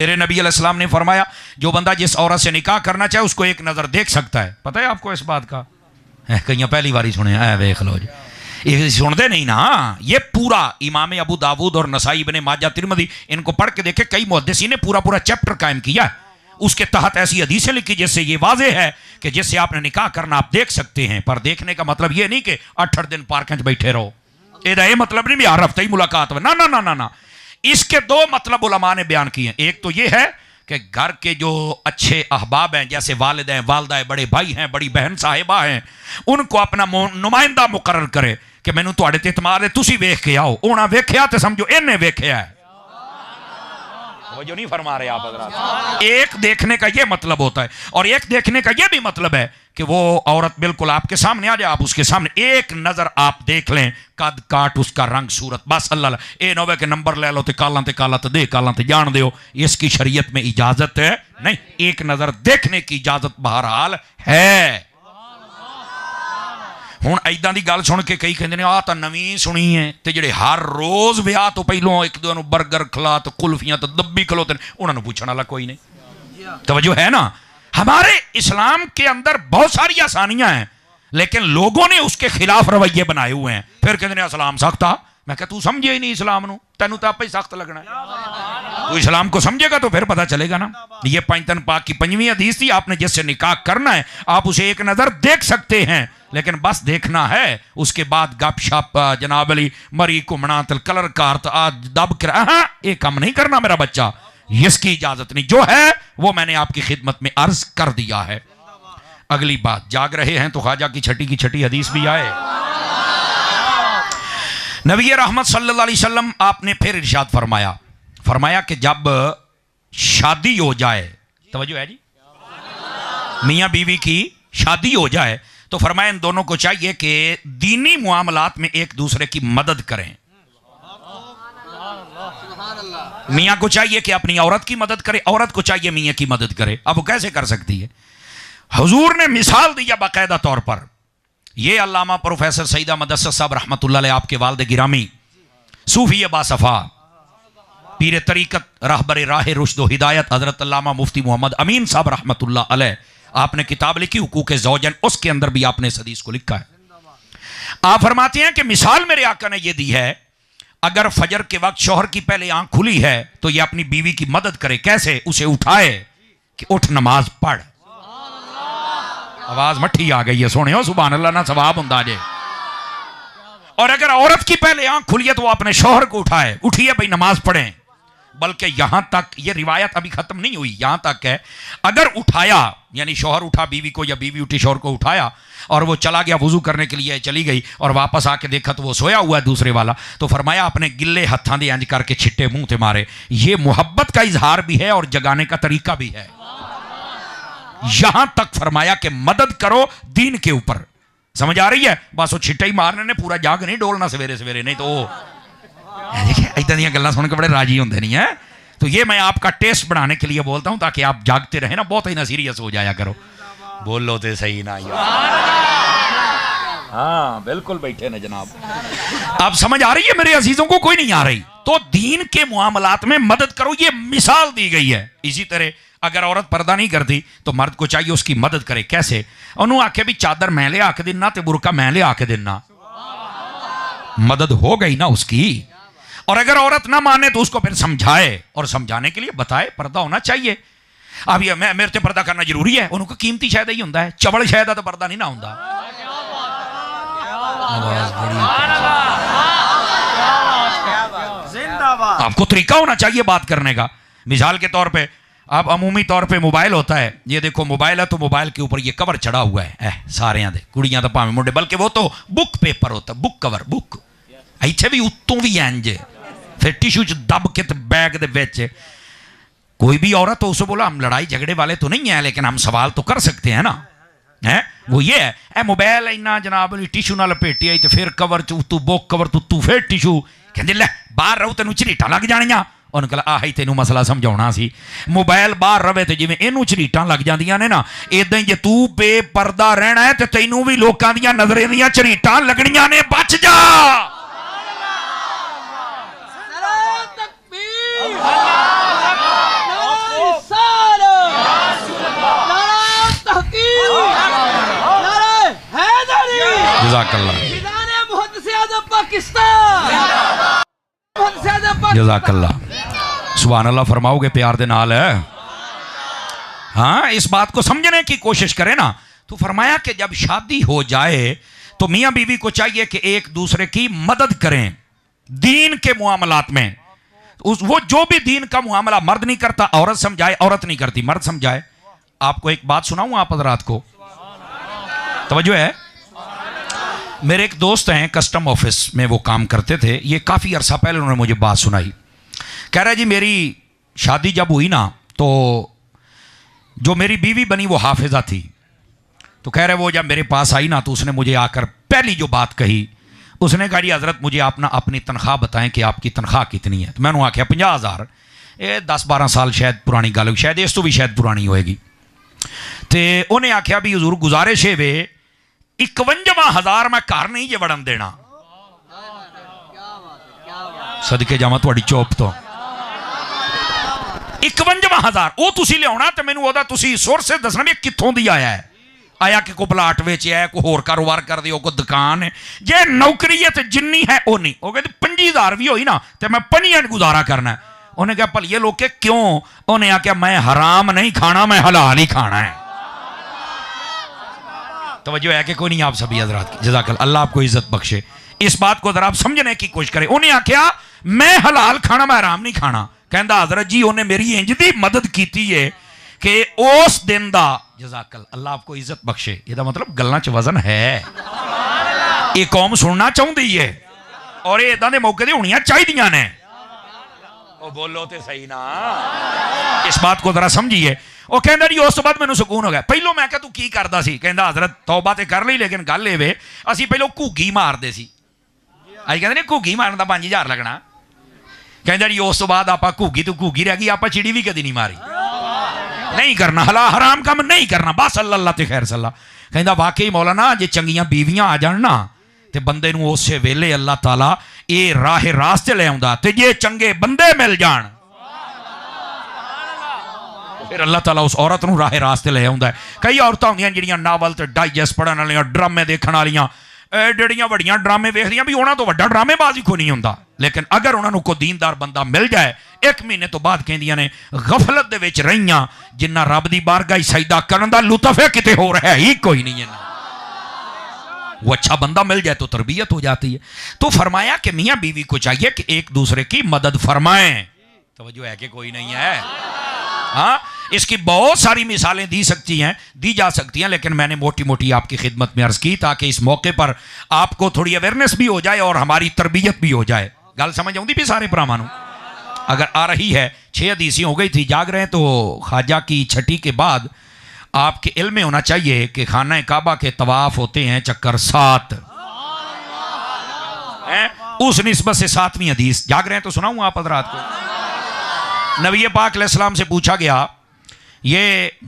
मेरे नबी अलैहिस्सलाम ने फरमाया जो बंदा जिस औरत से निकाह करना चाहे उसको एक नज़र देख सकता है। पता है आपको इस बात का? कहीं पहली बार ही सुने, देख लो जी, ये सुनते नहीं ना। ये पूरा इमाम अबू दाऊद और नसाई इब्ने माजा तिरमिज़ी इनको पढ़ के देखे, कई मुहद्दिसीन ने पूरा पूरा चैप्टर कायम किया है। उसके तहत ऐसी हदीसें लिखी जिससे ये वाज़ेह है कि जिससे आपने निकाह करना आप देख सकते हैं। पर देखने का मतलब ये नहीं कि 8 दिन पार्क में बैठे रहो, ये मतलब नहीं हर हफ्ते ही मुलाकात हो, ना ना ना ना ना। इसके 2 मतलब उलमा ने बयान किए। एक तो ये है कि घर के जो अच्छे अहबाब हैं, जैसे वालिद हैं, वालदा है, बड़े भाई हैं, बड़ी बहन साहिबा हैं, उनको अपना नुमाइंदा मुकर्रर करे कि मैनू तुहाडे ते इतमाद है, तुसी वेख के आओ। उन्हें वेख्या तो समझो इन्हें वेख्या है। वो जो नहीं फरमा रहे आप हज़रात। एक देखने का ये मतलब होता है और एक देखने का ये भी मतलब है कि वो औरत बिल्कुल आपके सामने आ जाए, आप उसके सामने एक नजर आप देख लें, कद काट उसका रंग सूरत, बस अल्लाह ए नोवे के नंबर ले लो तो काला तो दे, काला तो जान दो। इसकी शरीयत में इजाजत है नहीं, एक नजर देखने की इजाजत बहरहाल है। हुण इदां दी गल सुन के कई कहंदे ने आ तां नवीं सुनी है, ते जिहड़े हर रोज़ विआह तो पहलों एक दूजे नूं बर्गर खिला तो कुल्फियां तो दब्बी खलोते उन्हां नूं पुछण वाला कोई नहीं। तवज्जो है ना? हमारे इस्लाम के अंदर बहुत सारी आसानियां हैं, लेकिन लोगों ने उसके खिलाफ रवैये बनाए हुए हैं। फिर कहते हैं इस्लाम सख्त आ। मैं कहा तू समझे ही नहीं इस्लाम नूं, तैनूं तो आपे ही सख्त लगना है। तू इस्लाम को समझेगा तो फिर पता चलेगा ना। ये पंजतन पाक की 5वीं हदीस थी, आपने जिससे निकाह करना है आप उसे एक नज़र देख सकते हैं, लेकिन बस देखना है। उसके बाद गपशप जनाब अली मरी घूमना तल कलर कारत दब कर ये काम नहीं करना मेरा बच्चा, इसकी इजाजत नहीं। जो है वो मैंने आपकी खिदमत में अर्ज कर दिया है। अगली बात, जाग रहे हैं तो ख्वाजा की छठी हदीस भी आए। नबी रहमत सल्लल्लाहु अलैहि वसल्लम आपने फिर इरशाद फरमाया कि जब शादी हो जाए, तवज्जो है जी, मियाँ बीवी की शादी हो जाए तो फरमाया इन दोनों को चाहिए कि दीनी मुआमलात में एक दूसरे की मदद करें। मियाँ को चाहिए कि अपनी औरत की मदद करे, औरत को चाहिए मियाँ की मदद करे। अब वो कैसे कर सकती है? हुजूर ने मिसाल दिया बाकायदा तौर पर। ये अल्लामा प्रोफेसर सईदा मदस्सर साहब रहमतुल्लाह अलैह, आपके वालिद गिरामी, सूफी बासफा, पीर तरीकत, रहबर राह रुश्द व हिदायत हजरत अल्लामा मुफ्ती मोहम्मद अमीन साहब रहमतुल्लाह अलैह, आपने किताब लिखी हुकूक ज़ौजन, उसके अंदर भी आपने इस हदीस को लिखा है। आप फरमाते हैं कि मिसाल मेरे आका ने यह दी है, अगर फजर के वक्त शौहर की पहले आंख खुली है तो यह अपनी बीवी की मदद करे। कैसे? उसे उठाए कि उठ नमाज पढ़। आवाज मठी आ गई है, सोने हो सुभान अल्लाह ना सवाब हुंदा जे। और अगर औरत की पहले आंख खुली है तो वो अपने शौहर को उठाए, उठिए भाई नमाज पढ़ें। बल्कि यहां तक ये रिवायत अभी खत्म नहीं हुई, यहां तक है अगर उठाया, यानी शौहर उठा बीवी को या बीवी उठी शौहर को उठाया और वो चला गया वुजू करने के लिए, चली गई और वापस आके देखा तो वो सोया हुआ है दूसरे वाला, तो फरमाया अपने गिल्ले हत्थां दे इंज करके छिट्टे मुंह ते मारे। ये मोहब्बत का इजहार भी है और जगाने का तरीका भी है। यहां तक फरमाया कि मदद करो दीन के ऊपर। समझ आ रही है? बस वो छिट्टा ही मारने ने पूरा जाग नहीं डोलना सवेरे सवेरे, नहीं तो देखिए इदां दी गल्लां सुन के बड़े राजी होंदे नहीं है। तो ये मैं आपका टेस्ट बढ़ाने के लिए बोलता हूं ताकि आप जागते रहे ना, बहुत ही ना सीरियस हो जाया करो। बोलो तो सही ना यार। हाँ बिल्कुल बैठे ना जनाब। आप समझ आ रही है मेरे अजीजों को? कोई नहीं आ रही? तो दीन के मामलात में मदद करो, ये मिसाल दी गई है। इसी तरह अगर औरत पर्दा नहीं करती तो मर्द को चाहिए उसकी मदद करे। कैसे? उन्होंने आके भी चादर मैं ले आके देना ते बुरका मैं ले आके देना, मदद हो गई ना उसकी। और अगर औरत ना माने तो उसको फिर समझाए और समझाने के लिए बताए पर्दा होना चाहिए। अब ये मैं मेरे से पर्दा करना जरूरी है, उनको कीमती शायद ही होता है, चवल शायद तो पर्दा नहीं ना होता। आपको तरीका होना चाहिए बात करने का। मिसाल के तौर पे आप अमूमी तौर पे मोबाइल होता है, ये देखो मोबाइल है तो मोबाइल के ऊपर ये कवर चढ़ा हुआ है सारे दे, कुड़ियां तो भावें मुंडे, बल्कि वो तो बुक पेपर होता है, बुक कवर, बुक इत्थे भी उत्तों भी इंज फिर टिशू च दब के बैग दे विच। कोई भी औरत तो उसे बोला हम लड़ाई झगड़े वाले तो नहीं है, लेकिन हम सवाल तो कर सकते हैं ना। है वो ये है मोबाइल इन्ना जनाब टिशू ना लपेटिया तो फिर कवर च तू बुक कवर तू फिर टिशू, कहते लै बाहर रहो तेन झरीटा लग जानिया। उन्होंने कहा आही तेन मसला समझाना सी, मोबाइल बाहर रवे तो जिवें इनू झरीटा लग जांदियां ने ना, इदां ही जे तू बेपर्दा रहना है तो तैनू भी लोकां दियां नजरें दियां झरीटा लगणियां ने, बच जा। जज़ाकल्लाह जज़ाकल्लाह। सुभान अल्लाह फरमाओगे प्यार दे नाल है। हाँ, इस बात को समझने की कोशिश करें ना। तो फरमाया कि जब शादी हो जाए तो मियाँ बीवी को चाहिए कि एक दूसरे की मदद करें दीन के मुआमलात में। वो जो भी दीन का मुआमला मर्द नहीं करता औरत समझाए, औरत नहीं करती मर्द समझाए। आपको एक बात सुनाऊं आप हज़रात को, तवज्जो है। मेरे एक दोस्त हैं कस्टम ऑफिस में वो काम करते थे। ये काफ़ी अरसा पहले उन्होंने मुझे बात सुनाई। कह रहा जी मेरी शादी जब हुई ना तो जो मेरी बीवी बनी वो हाफिज़ा थी। तो कह रहे वो जब मेरे पास आई ना तो उसने मुझे आकर पहली जो बात कही, उसने कहा जी हज़रत मुझे आप ना अपनी तनख्वाह बताएं कि आपकी तनख्वाह कितनी है। तो मैंने आख्या 50,000। ये 10-12 साल शायद पुरानी गल, शायद इस तो भी शायद पुरानी होएगी। तो उन्हें आख्या भी हजूर गुजारिश है वे 51,000 मैं घर नहीं जे वड़न देना। सदके जावा तुहाडी चोप तो 51,000 वो तुसी लियाना तो मैनू ओहदा तुसी सोर्स दसना भी कित्थों दी आया है। आया कि कोई प्लाट वेचिया है, कोई होर कारोबार कर दिओ, कोई दुकान है। जे नौकरी है तो जिन्नी है वो नहीं। वो कहते 25,000 भी होई ना तो मैं 5 गुजारा करना है। उन्हें कहा भलिए लोग के क्यों? उन्हें आख्या मैं हराम नहीं खाना, मैं हलाल ही खाना है। तवज्जो है कि कोई नहीं आप सभी हज़रात की जज़ाकल्लाह, अल्लाह आपको इज्जत बख्शे। इस बात को जरा आप समझने की कोशिश करें। उन्हें आख्या मैं हलाल खाना, मैं हराम नहीं खाना। कहता हज़रत जी उन्हें मेरी इंज दी मदद की है कि उस दिन दा जज़ाकल्लाह, अल्लाह आपको इज्जत बख्शे। ਇਹਦਾ मतलब गल्लां च वजन है। ये कौम सुनना चाहती है और ये इदां दे मौके ते होनियां चाहिदियां ने। ओ बोलो ते सही ना, इस बात को जरा समझिए। वो कहता जी उस बाद मैनू सुकून हो गया। पहलों मैं कहा तू की करदा सी? कहता हज़रत तौबा ते कर ली लेकिन गल ये वे असीं पहलों घूगी मारदे सी। असीं कहंदे ने घूगी मारन दा 5,000 लगना। कहता जी उस बाद आप घूगी तो घूगी रह गई, आप चिड़ी भी कदी नहीं मारी। नहीं करना हला हराम काम नहीं करना बस अल्लाह ते खैर सल्ला। कहता वाकई मौलाना जे चंगियां बीवियां आ जान ना तो बंदे नूं उस वेले अल्लाह ताला ये राह रास्ते ले आउंदा। ते जे चंगे बंदे मिल जान फिर अल्लाह ताला उस औरत नूं राह रास्ते ले आउंदा है। कई औरतां होंदियां जिहड़ियां नावल ते डाइजेस्ट पढ़न वालियां, ड्रामे देखण वालियां, एडियां वड्डियां ड्रामे वेखदियां भी उन्हां तो वड्डा ड्रामेबाज ही कोई नहीं हुंदा। लेकिन अगर उन्होंने कोई दीनदार बंदा मिल जाए 1 महीने तो बाद कहंदियां ने गफलत दे विच रहियां जिन्ना रब दी बारगाह सजदा करन दा लुत्फ है किते हो रहा है ही कोई नहीं है। वो अच्छा बंदा मिल जाए तो तरबियत हो जाती है। तो फरमाया कि मियाँ बीवी को चाहिए कि एक दूसरे की मदद फरमाएं। तवज्जो है कि कोई नहीं है। हाँ, इसकी बहुत सारी मिसालें दी जा सकती हैं लेकिन मैंने मोटी मोटी आपकी खिदमत में अर्ज की ताकि इस मौके पर आपको थोड़ी अवेयरनेस भी हो जाए और हमारी तरबियत भी हो जाए। गल समझ आउंदी भी सारे भरावां नूं? अगर आ रही है 6 हदीसें हो गई थी, जाग रहे हैं तो ख्वाजा की छठी के बाद आपके इल्म में होना चाहिए कि खाना काबा के तवाफ होते हैं चक्कर 7 उस निस्बत से 7वीं हदीस। जाग रहे हैं तो सुनाऊं आप हज़रात को। नबी पाक अलैहिस्सलाम से पूछा गया, ये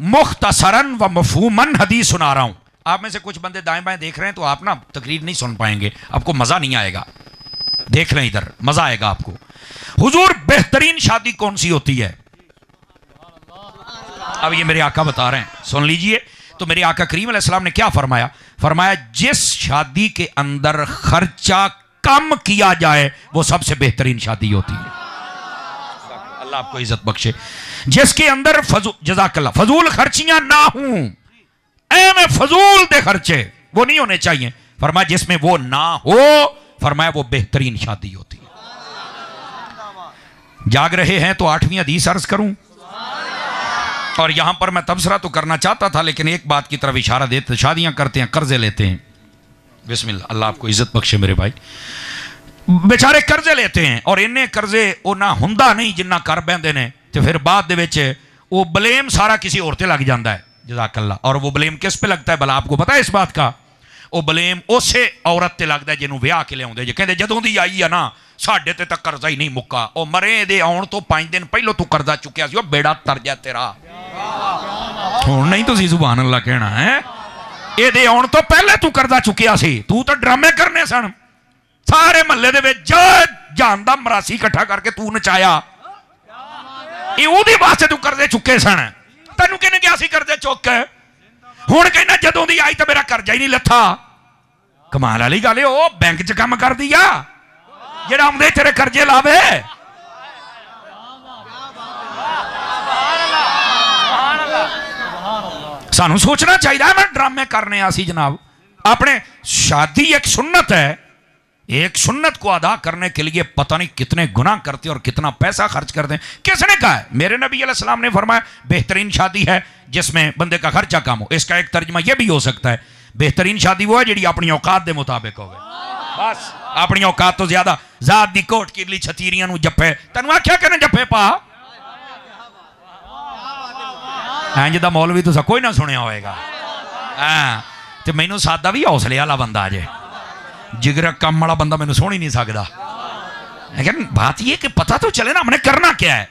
मुख्तसरन व मफहूमन हदीस सुना रहा हूं। आप में से कुछ बंदे दाएं बाएं देख रहे हैं तो आप ना तकरीर नहीं सुन पाएंगे, आपको मजा नहीं आएगा। देख लें इधर, मजा आएगा आपको। हुजूर बेहतरीन शादी कौन सी होती है? अब ये मेरे आका बता रहे हैं, सुन लीजिए। तो मेरे आका करीम अलैहिस्सलाम ने क्या फरमाया? फरमाया जिस शादी के अंदर खर्चा कम किया जाए वो सबसे बेहतरीन शादी होती है। अल्लाह आपको इज्जत बख्शे। जिसके अंदर जज़ाकल्लाह फजूल खर्चियां ना हों, में फजूल दे खर्चे वो नहीं होने चाहिए। फरमाया जिसमें वो ना हो, फरमाया वो बेहतरीन शादी होती है। जाग रहे हैं तो 8वीं हदीस अर्ज करूं। और यहां पर मैं तबसरा तो करना चाहता था लेकिन एक बात की तरफ इशारा देते, शादियां करते हैं कर्जे लेते हैं। बिस्मिल्लाह, अल्लाह आपको इज्जत बख्शे मेरे भाई। बेचारे कर्जे लेते हैं और इन्ने कर्जे वो ना हुंदा नहीं जिन्ना कर बैठते ने, तो फिर बाद दे विच वो ब्लेम सारा किसी और ते लग जाता है। जज़ाकल्लाह। और वो ब्लेम किस पे लगता है भला आपको पता है इस बात का? वो ब्लेम उसे औरत ते लगता है जिन्हों ब्याह के लियाउंदे जे कहंदे जदों दी आई है ना साडे ते तक कर्जा ही नहीं मुक्का। ओ मरे दे आउण तो 5 दिन पहलों तू कर्जा चुकिया सी, ओ बेड़ा तरजा तेरा। हुण नहीं तुसीं सुभान अल्लाह कहना है, ए दे आउण तो पहले तू कर्जा चुकिया सी, तू तो ड्रामे करने सन। सारे महल्ले दे विच जान दा मरासी इकट्ठा करके तू नचाया, ये ओहदे वास्ते तू कर्जे चुके सन। तैनूं कहने गया सी कर्जे चुक, हुण कहना जदों दी आई तो मेरा कर्जा ही नहीं लथा। कमाल वाली गल है, वो बैंक च काम कर दिया जेड़ा आउंदे तेरे कर्जे लावे। सानू सोचना चाहिए मैं ड्रामे करने आसी जनाब। अपने शादी एक सुन्नत है, एक सुन्नत को अदा करने के लिए पता नहीं कितने गुनाह करते और कितना पैसा खर्च करते हैं। किसने कहा है? मेरे नबी अलैहिस्सलाम ने फरमाया बेहतरीन शादी है जिसमें बंदे का खर्चा कम हो। इसका एक तर्जमा यह भी हो सकता है बेहतरीन शादी वो है जी अपनी औकात के मुताबिक हो। बस अपनी औकात तो ज्यादा जात दी कोट किरली छतीरियां नू जप्पे तेन आख्या कहने जप्पे पा इंज दा मौलवी तुसा कोई ना सुनिया होएगा। तो मैनू सादा भी हौसले वाला बंदा जे जिगर कम वाला बंदा मैनू सुन ही नहीं सकता। लेकिन बात यह कि पता तो चले ना हमने करना क्या है।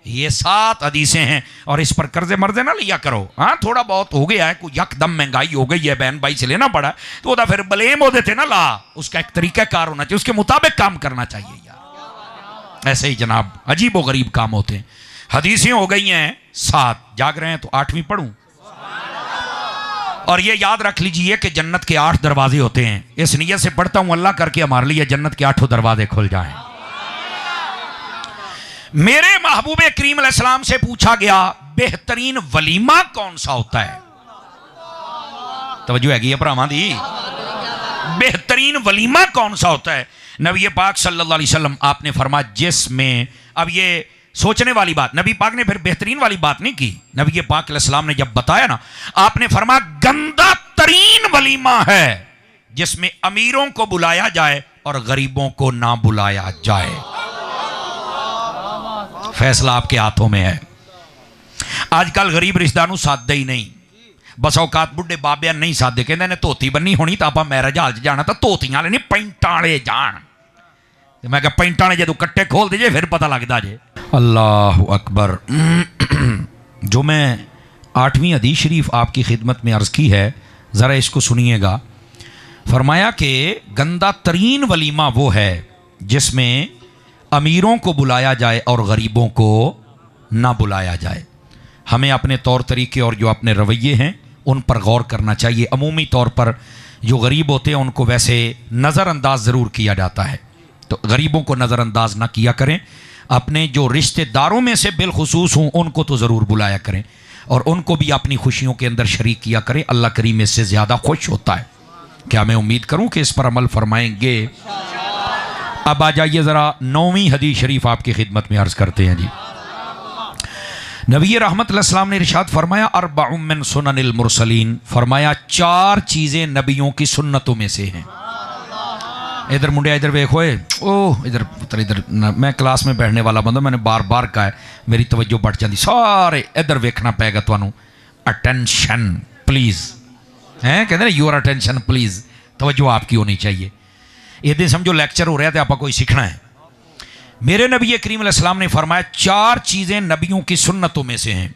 ये 7 हदीसें हैं और इस पर कर्जे मर्जे ना लिया करो। हाँ थोड़ा बहुत हो गया है, कोई यकदम महंगाई हो गई है, बहन भाई से लेना पड़ा तो वह फिर ब्लेम हो देते ना ला। उसका एक तरीका कार होना चाहिए, उसके मुताबिक काम करना चाहिए यार। ऐसे ही जनाब अजीब व गरीब काम होते हैं। हदीसें हो गई हैं 7, जाग रहे हैं तो 8वीं पढ़ूं। और ये याद रख लीजिए कि जन्नत के 8 दरवाजे होते हैं। इस नियत से पढ़ता हूं अल्लाह करके हमारे लिए जन्नत के 8 दरवाजे खुल जाएं। मेरे महबूब करीम अलैहिस्सलाम से पूछा गया बेहतरीन वलीमा कौन सा होता है। तवज्जो हैगी है भरावां दी। बेहतरीन वलीमा कौन सा होता है? नबी पाक सल्लल्लाहु अलैहि वसल्लम आपने फरमाया जिसमें, अब ये सोचने वाली बात, नबी पाक ने फिर बेहतरीन वाली बात नहीं की। नबी पाक अलैहिस्सलाम ने जब बताया ना, आपने फरमाया गंदा तरीन वलीमा है जिसमें अमीरों को बुलाया जाए और गरीबों को ना बुलाया जाए। फैसला आपके हाथों में है। आजकल गरीब रिश्तेदार सादे ही नहीं, बस औकात बुढ़े बाबे नहीं सादे, कहते ने धोती बन्नी होनी तो आप मैरिज हाल च जाना तो धोतियां वाले नहीं पैंटां वाले जान। मैं क्या पैंटां वाले जो कट्टे खोल दीजिए फिर पता लगता जे। अल्लाह अकबर। जो मैं 8वीं हदीस शरीफ आपकी खिदमत में अर्ज की है, ज़रा इसको सुनिएगा। फरमाया कि गंदा तरीन वलीमा वो है जिसमें अमीरों को बुलाया जाए और गरीबों को ना बुलाया जाए। हमें अपने तौर तरीके और जो अपने रवैये हैं उन पर गौर करना चाहिए। अमूमी तौर पर जो गरीब होते हैं उनको वैसे नज़रअंदाज ज़रूर किया जाता है, तो गरीबों को नज़रअंदाज ना किया करें। अपने जो रिश्तेदारों में से बिलखुसूस हों उनको तो ज़रूर बुलाया करें और उनको भी अपनी खुशियों के अंदर शरीक किया करें। अल्लाह करीम इससे ज़्यादा खुश होता है। क्या मैं उम्मीद करूं कि इस पर अमल फरमाएंगे। अब आ जाइए ज़रा 9वीं हदीस शरीफ आपकी खिदमत में अर्ज़ करते हैं जी। नबी रहमत अलैहिस्सलाम ने इरशाद फरमाया अरबउम मिन सुननिल मुरसलीन, फरमाया 4 चीज़ें नबियों की सुन्नतों में से हैं। इधर मुंडिया इधर देखो, ओह इधर पुत्र इधर। मैं क्लास में बैठने वाला बंदा, मैंने बार बार कहा है, मेरी तवज्जो बढ़ जाती। सारे इधर वेखना पेगा तुहानू। अटेंशन प्लीज़, हैं कहते हैं योर अटेंशन प्लीज़, तवज्जो आपकी होनी चाहिए। ये समझो लेक्चर हो रहा है तो आप कोई सीखना है। मेरे नबी करीम अलैहिस्सलाम ने फरमाया 4 चीज़ें नबियों की सुन्नतों में से हैं।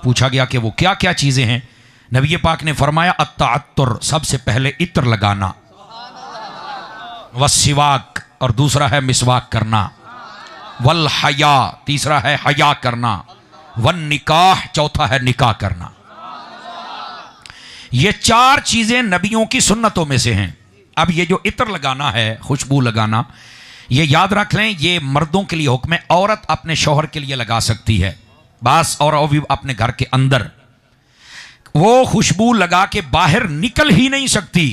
पूछा गया कि वो क्या क्या चीज़ें हैं। नबी पाक ने फरमाया अत्ताअत्तुर, सबसे पहले इत्र लगाना, वस्सिवाक और दूसरा है मिसवाक करना, वल हया तीसरा है हया करना, वन निकाह चौथा है निकाह करना। ये 4 चीज़ें नबियों की सुन्नतों में से हैं। अब ये जो इत्र लगाना है, खुशबू लगाना, ये याद रख लें ये मर्दों के लिए हुक्म है। औरत अपने शौहर के लिए लगा सकती है बस, और वो भी अपने घर के अंदर। वो खुशबू लगा के बाहर निकल ही नहीं सकती।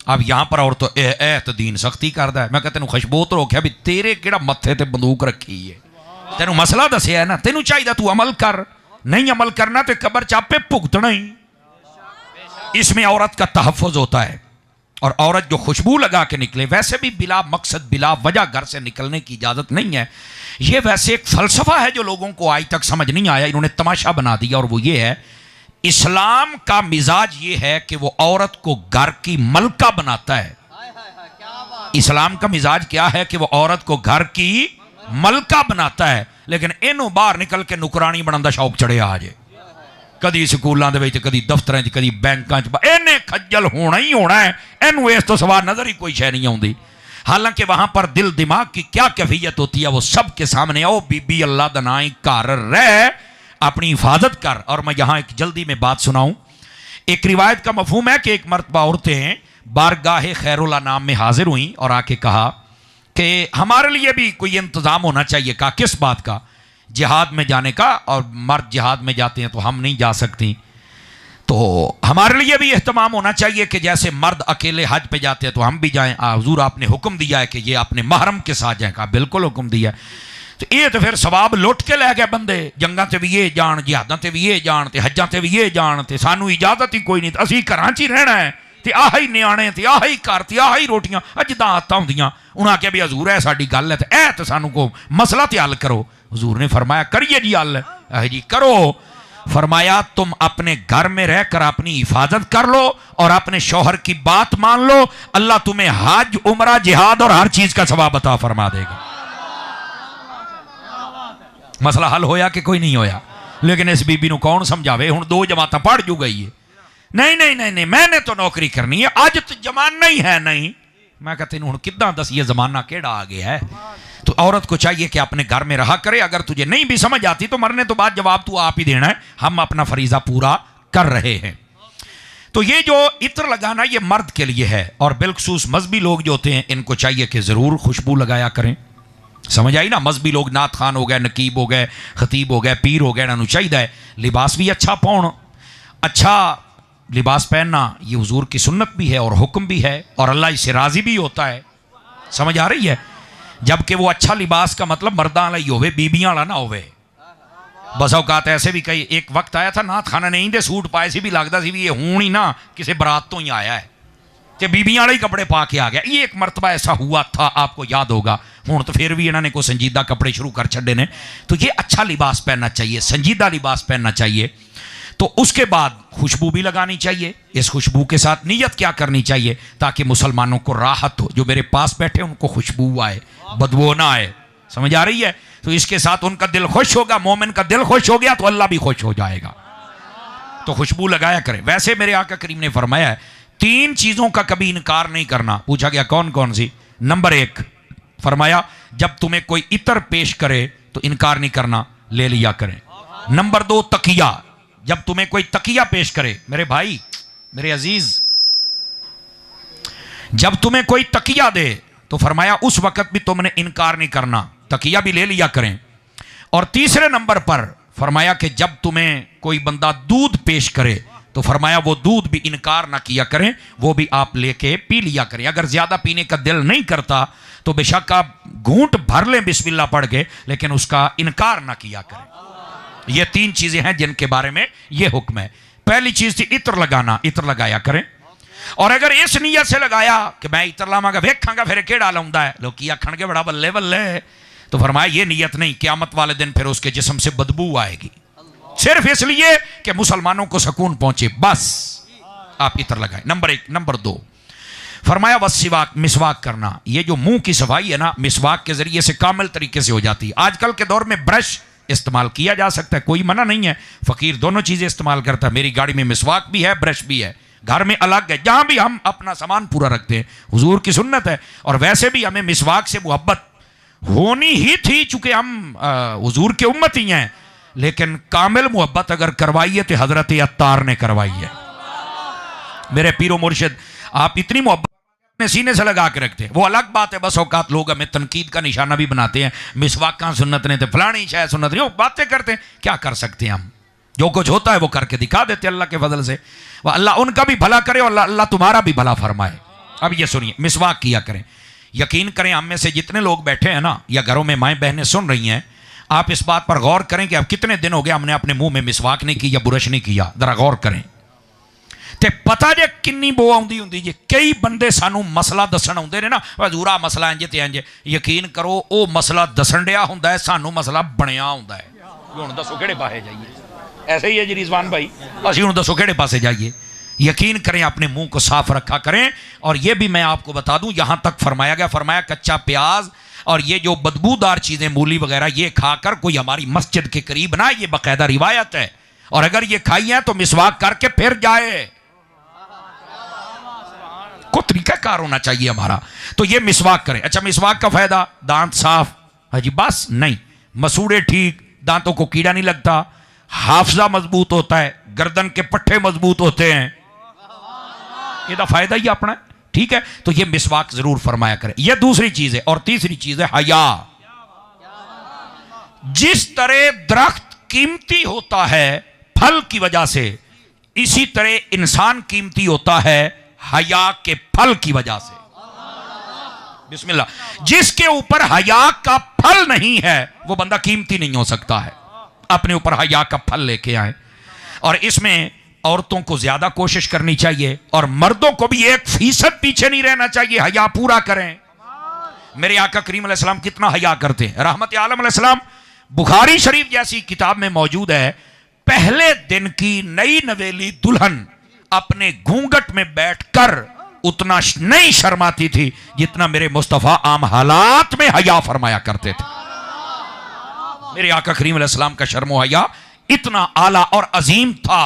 अब यहां पर और तो दीन सख्ती करता है। मैं कहता तेन खुशबू तो रोकया भी तेरे केड़ा मत्थे ते बंदूक रखी है, तेन मसला दसिया है ना, तेन चाहिए तू अमल कर, नहीं अमल करना तो कबर चापे भुगतना ही। इसमें औरत का तहफ़्फ़ुज़ होता है। और औरत जो खुशबू लगा के निकले, वैसे भी बिला मकसद बिला वजह घर से निकलने की इजाज़त नहीं है। ये वैसे एक फ़लसफ़ा है जो लोगों को आज तक समझ नहीं आया, इन्होंने तमाशा बना दिया। और वो ये है, इस्लाम का मिजाज ये है कि वो औरत को घर की मलका बनाता है। इस्लाम का मिजाज क्या है कि वो औरत को घर की मलका बनाता है। लेकिन इनू बाहर निकल के नुकरानी बनने का शौक चढ़े आज, कदी स्कूलों के कदी दफ्तर कदी बैंकों इन्हें खज्जल होना ही होना है। इनू इस तो सवा नजर ही कोई शय नहीं आती। हालांकि वहां पर दिल दिमाग की क्या कैफियत होती है वो सबके सामने। आओ बीबी अल्लाह दा नाम घर रह, अपनी हिफाजत कर। और मैं यहाँ एक जल्दी में बात सुनाऊं। एक रिवायत का मफहूम है कि एक मर्तबा औरतें बारगाह खैरुल्लाह नाम में हाजिर हुई और आके कहा कि हमारे लिए भी कोई इंतज़ाम होना चाहिए। कहा किस बात का? जिहाद में जाने का, और मर्द जिहाद में जाते हैं तो हम नहीं जा सकती, तो हमारे लिए भी एहतमाम होना चाहिए कि जैसे मर्द अकेले हज पे जाते हैं तो हम भी जाएं। हुजूर आपने हुक्म दिया है कि ये अपने महरम के साथ जाएं। कहा बिल्कुल हुक्म दिया है। तो ये तो फिर सवाब लुट के लै गए बंदे, जंगां ते भी ये जान, जिहादां ते भी ये जान, ते हज्जां ते भी ये जान, ते सानू इजाजत ही कोई नहीं, असीं घरां च ही रहना है, ते आह ही न्याणे, ते आह ही घर, ते आह ही रोटियां, जिद्दां आदतां हुंदियां। उन्हें आख्या भी हजूर है साडी गल है, तो ऐ तो सानू को मसला ते हल करो। हजूर ने फरमाया करिए जी हल, जी करो। फरमाया तुम अपने घर में रहकर अपनी हिफाजत कर लो और अपने शौहर की बात मान लो, अल्लाह तुम्हें हज, उमरा, जिहाद और हर चीज का सवाब अता फरमा देगा। मसला हल होया कि कोई नहीं होया? लेकिन इस बीबी को कौन समझावे? हुण 2 जमात पढ़ जू गई है। नहीं नहीं नहीं नहीं, मैंने तो नौकरी करनी है, अज तो जमाना ही है नहीं। मैं कहती हूँ किदा दसीए जमाना केड़ा आ गया है। तो औरत को चाहिए कि अपने घर में रहा करे। अगर तुझे नहीं भी समझ आती तो मरने तो बाद जवाब तू आप ही देना है, हम अपना फरीजा पूरा कर रहे हैं। तो ये जो इत्र लगाना ये मर्द के लिए है, और बिलखसूस मजहबी लोग जो होते हैं इनको चाहिए कि जरूर खुशबू लगाया करें। समझ आई ना? मजहबी लोग नात खान हो गए, नकीब हो गए, खतीब हो गए, पीर हो गए, इन्होंने चाहिए लिबास भी अच्छा पाउन। अच्छा लिबास पहनना ये हुजूर की सुन्नत भी है और हुक्म भी है, और अल्लाह इससे राजी भी होता है। समझ आ रही है? जबकि वो अच्छा लिबास का मतलब मर्दां वाला ही होवे, बीबियां वाला ना होवे। बस औकात ऐसे भी कई एक वक्त आया था नात खाना नहीं दे सूट पाए सी भी लगता सी भी ये हूं ही ना किसी बरात तो ही आया है, तो बीबियां वाले ही कपड़े पा के आ गया। ये एक मरतबा ऐसा हुआ था, आपको याद होगा। हूँ तो फिर भी इन्होंने को संजीदा कपड़े शुरू कर छड़े ने। तो ये अच्छा लिबास पहनना चाहिए, संजीदा लिबास पहनना चाहिए। तो उसके बाद खुशबू भी लगानी चाहिए। इस खुशबू के साथ नीयत क्या करनी चाहिए? ताकि मुसलमानों को राहत हो, जो मेरे पास बैठे उनको खुशबू आए, बदबू ना आए। समझ आ रही है? तो इसके साथ उनका दिल खुश होगा। मोमिन का दिल खुश हो गया तो अल्लाह भी खुश हो जाएगा। तो खुशबू लगाया करें। वैसे मेरे आका करीम ने फरमाया है 3 चीजों का कभी इनकार नहीं करना। पूछा गया कौन कौन सी? नंबर 1 फरमाया जब तुम्हें कोई इतर पेश करे तो इनकार नहीं करना, ले लिया करें। नंबर 2 तकिया, जब तुम्हें कोई तकिया पेश करे, मेरे भाई मेरे अजीज, जब तुम्हें कोई तकिया दे तो फरमाया उस वक्त भी तुमने इनकार नहीं करना, तकिया भी ले लिया करें। और तीसरे नंबर पर फरमाया कि जब तुम्हें कोई बंदा दूध पेश करे तो फरमाया वो दूध भी इनकार ना किया करें, वो भी आप लेके पी लिया करें। अगर ज्यादा पीने का दिल नहीं करता तो बेशक आप घूंट भर लें बिस्मिल्लाह पढ़ के, लेकिन उसका इनकार ना किया करें। ये 3 चीजें हैं जिनके बारे में ये हुक्म है। पहली चीज थी इत्र लगाना, इत्र लगाया करें। और अगर इस नीयत से लगाया कि मैं इत्र लावांगा वेखांगा फिर केड़ा लाउंदा है, लोग की आखण के बड़ा बल्ले बल्ले, तो फरमाया ये नीयत नहीं, क़यामत वाले दिन फिर उसके जिस्म से बदबू आएगी, सिर्फ इसलिए कि मुसलमानों को सुकून पहुंचे, बस आप इत्र लगाएं। नंबर 1। नंबर 2 फरमाया वस्सिवाक, मिसवाक करना। ये जो मुंह की सफाई है ना, मिसवाक के जरिए से कामिल तरीके से हो जाती है। आजकल के दौर में ब्रश इस्तेमाल किया जा सकता है, कोई मना नहीं है, फकीर दोनों चीजें इस्तेमाल करता है। मेरी गाड़ी में मिसवाक भी है, ब्रश भी है, घर में अलग है, जहां भी हम अपना सामान पूरा रखते हैं, हुजूर की सुन्नत है। और वैसे भी हमें मिसवाक से मोहब्बत होनी ही थी, चूंकि हम हुजूर के उम्मत ही हैं। लेकिन कामिल मोहब्बत अगर करवाई है तो हजरत अत्तार ने करवाई है। मेरे पीरो मुर्शिद आप इतनी मोहब्बत अपने सीने से लगा के रखते हैं, वो अलग बात है। बस औकात लोग हमें तनकीद का निशाना भी बनाते हैं, मिसवाक का सुन्नत ने तो फलानी शायद सुन्नत नहीं, बातें करते हैं। क्या कर सकते हैं हम? जो कुछ होता है वो करके दिखा देते अल्लाह के फजल से। वह अल्लाह उनका भी भला करे और अल्लाह तुम्हारा भी भला फरमाए। अब ये सुनिए, मिसवाक किया करें। यकीन करें हम में से जितने लोग बैठे हैं ना, या घरों में माएँ बहनें सुन रही हैं, आप इस बात पर गौर करें कि अब कितने दिन हो गए हमने अपने मुंह में मिसवाक नहीं की या बुरश नहीं किया। जरा गौर करें ते पता जे किन्नी बो आउंदी हुंदी जे। कई बंदे सानू मसला दसन आउंदे ने ना, हजूरा मसला इंज ते इंज, यकीन करो वो मसला दसन डिया हुंदा है, सानू मसला बनिया हुंदा है। हुण दसो किहड़े पासे जाइए? ऐसे ही है जी रिजवान भाई, असीं हुण दसो किहड़े पासे जाइए? यकीन करें अपने मुंह को साफ रखा करें। और ये भी मैं आपको बता दूं, यहां तक फरमाया गया, फरमाया कच्चा प्याज और ये जो बदबूदार चीजें मूली वगैरह ये खाकर कोई हमारी मस्जिद के करीब ना, ये बाकायदा रिवायत है। और अगर ये खाई है तो मिसवाक करके फिर जाए, को तरीकाकार होना चाहिए हमारा। तो ये मिसवाक करें। अच्छा, मिसवाक का फायदा, दांत साफ, हाजी बस नहीं, मसूड़े ठीक, दांतों को कीड़ा नहीं लगता, हाफजा मजबूत होता है, गर्दन के पट्टे मजबूत होते हैं, ये फायदा ही अपना। ठीक है, तो ये मिसवाक जरूर फरमाया करें। यह दूसरी चीज है। और तीसरी चीज है हया। जिस तरह दरख्त कीमती होता है फल की वजह से, इसी तरह इंसान कीमती होता है हया के फल की वजह से। बिस्मिल्लाह। जिसके ऊपर हया का फल नहीं है वो बंदा कीमती नहीं हो सकता है। अपने ऊपर हया का फल लेके आए। और इसमें औरतों को ज्यादा कोशिश करनी चाहिए और मर्दों को भी 1% पीछे नहीं रहना चाहिए। हया पूरा करें। मेरे आका करीम अलैहिस्सलाम कितना हया करते हैं। रहमत आलम अलैहिस्सलाम बुखारी शरीफ जैसी किताब में मौजूद है, पहले दिन की नई नवेली दुल्हन अपने घूंघट में बैठकर उतना नहीं शर्माती थी जितना मेरे मुस्तफा आम हालात में हया फरमाया करते थे। मेरे आका करीम अलैहिस्सलाम का शर्मो हया इतना आला और अजीम था।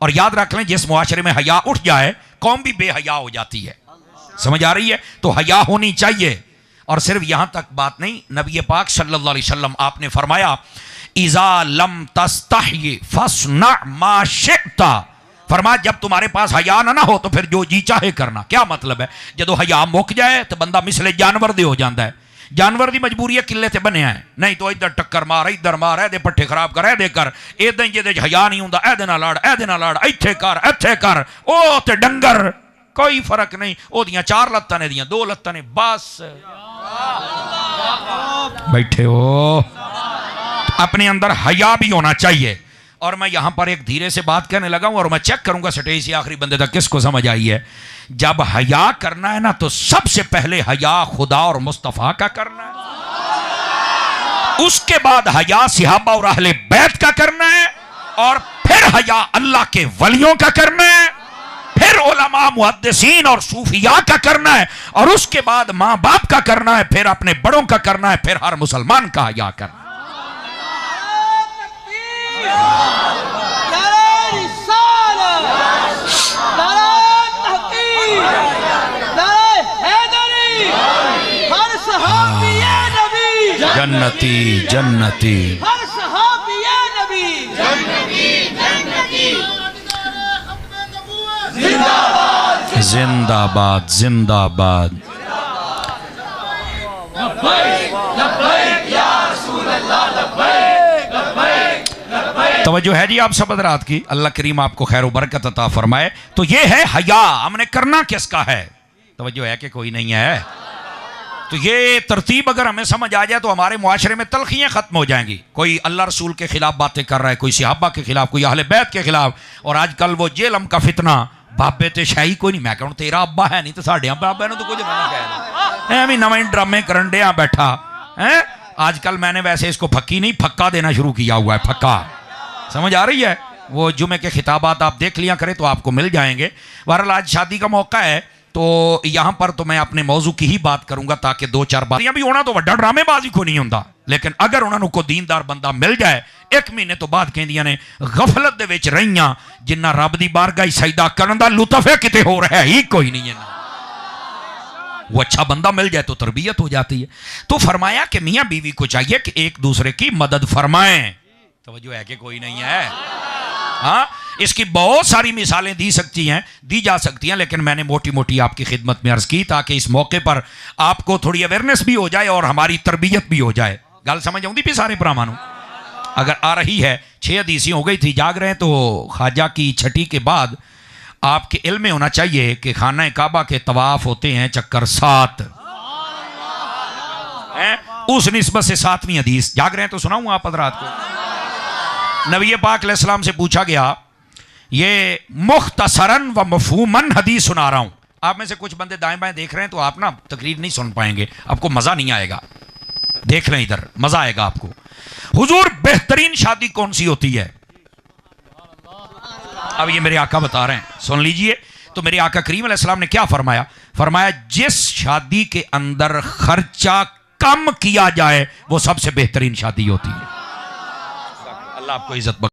और याद रख लें, जिस मुआशरे में हया उठ जाए कौम भी बेहया हो जाती है। समझ आ रही है? तो हया होनी चाहिए। और सिर्फ यहां तक बात नहीं, नबी पाक सल्लल्लाहु अलैहि वसल्लम आपने फरमाया इज़ा लम तस्तही फस्ना मा शिअता। फरमा जब तुम्हारे पास हया ना हो तो फिर जो जी चाहे करना। क्या मतलब है? जदों हया मुक जाए तो बंदा मिसले जानवर दे हो जाता है। जानवर की मजबूरी है किले से बनया है, नहीं तो इधर टक्कर मार, इधर मार, ए पट्ठे खराब कर, ए कर, इदा जिहदे हया नहीं हुंदा, ए नाल लड़, ए नाल लड़, इत्थे कर, ओ ते डंगर कोई फर्क नहीं। ओदियां 4 लत्तां ने, दियां 2 लत्तां ने, बस बैठे हो। अपने अंदर हया भी होना चाहिए। और मैं यहां पर एक धीरे से बात करने लगा हूं और मैं चेक करूंगा स्टेज से आखिरी बंदे तक किसको समझ आई है। जब हया करना है ना तो सबसे पहले हया खुदा और मुस्तफा का करना है, उसके बाद हया सिहाबा और अहले बैत का करना है, और फिर हया अल्लाह के वलियों का करना है, फिर उलमा मुहद्दिसीन और सूफिया का करना है, और उसके बाद मां बाप का करना है, फिर अपने बड़ों का करना है, फिर हर मुसलमान का हया करना है। जन्नती जन्नती जिंदाबाद जिंदाबाद। तवज्जो है जी आप सब हज़रात की। अल्लाह करीम आपको खैर बरकत अता फरमाए। तो ये है हया। हमने करना किसका है? तवज्जो है कि कोई नहीं है? तो ये तरतीब अगर हमें समझ आ जाए तो हमारे मुआशरे में तलखियाँ खत्म हो जाएंगी। कोई अल्लाह रसूल के खिलाफ बातें कर रहा है, कोई सहाबा के खिलाफ, कोई अहले बैत के खिलाफ। और आजकल वो जेलम का फितना, बाबे तो शाही कोई नहीं। मैं कहूँ तेरा अब्बा है नहीं तो साढ़े बाबे ने तो कुछ नहीं नवे ड्रामे करन दिया बैठा है। आजकल मैंने वैसे इसको फक्की नहीं फक्का देना शुरू किया हुआ है। फक्का समझ आ रही है? वो जुमे के खिताबात आप देख लिया करें तो आपको मिल जाएंगे। बहरहाल आज शादी का मौका है तो यहां पर तो मैं अपने मौजू की ही बात करूंगा ताकि 2-4 बातें भी होना तो वड्डा ड्रामेबाजी को नहीं होता। लेकिन अगर उन्होंने को दीनदार बंदा मिल जाए 1 महीने तो बाद कहंदियां ने गफलत दे विच रहियां जिन्ना रब दी बारगाह सजदा करन दा लुत्फ है किते हो रहा ही कोई नहीं है। वो अच्छा बंदा मिल जाए तो तरबियत हो जाती है। तो फरमाया कि मियां बीवी को चाहिए कि एक दूसरे की मदद फरमाएं। तवज्जो है कि कोई नहीं है? हाँ, इसकी बहुत सारी मिसालें दी जा सकती हैं, लेकिन मैंने मोटी मोटी आपकी खिदमत में अर्ज की ताकि इस मौके पर आपको थोड़ी अवेयरनेस भी हो जाए और हमारी तरबियत भी हो जाए। गल समझ आउंदी भी सारे भरावां अगर आ रही है। 6 हदीसें हो गई थी, जाग रहे हैं तो ख्वाजा की छठी के बाद आपके इल्म में होना चाहिए कि खाना काबा के तवाफ होते हैं चक्कर 7 हैं। उस निस्बत से 7वीं हदीस जाग रहे हैं तो सुनाऊं आप हज़रात को। नबी पाक अलैहिस्सलाम से पूछा गया, ये मुख्तसरन व मफहूमन हदीस सुना रहा हूं। आप में से कुछ बंदे दाएं बाएं देख रहे हैं तो आप ना तकरीर नहीं सुन पाएंगे, आपको मजा नहीं आएगा। देख लें इधर, मजा आएगा आपको। हुजूर बेहतरीन शादी कौन सी होती है? अब ये मेरे आका बता रहे हैं, सुन लीजिए। तो मेरे आका करीम अलैहिस्सलाम ने क्या फरमाया? फरमाया जिस शादी के अंदर खर्चा कम किया जाए वो सबसे बेहतरीन शादी होती है। अल्लाह आपको इज्जत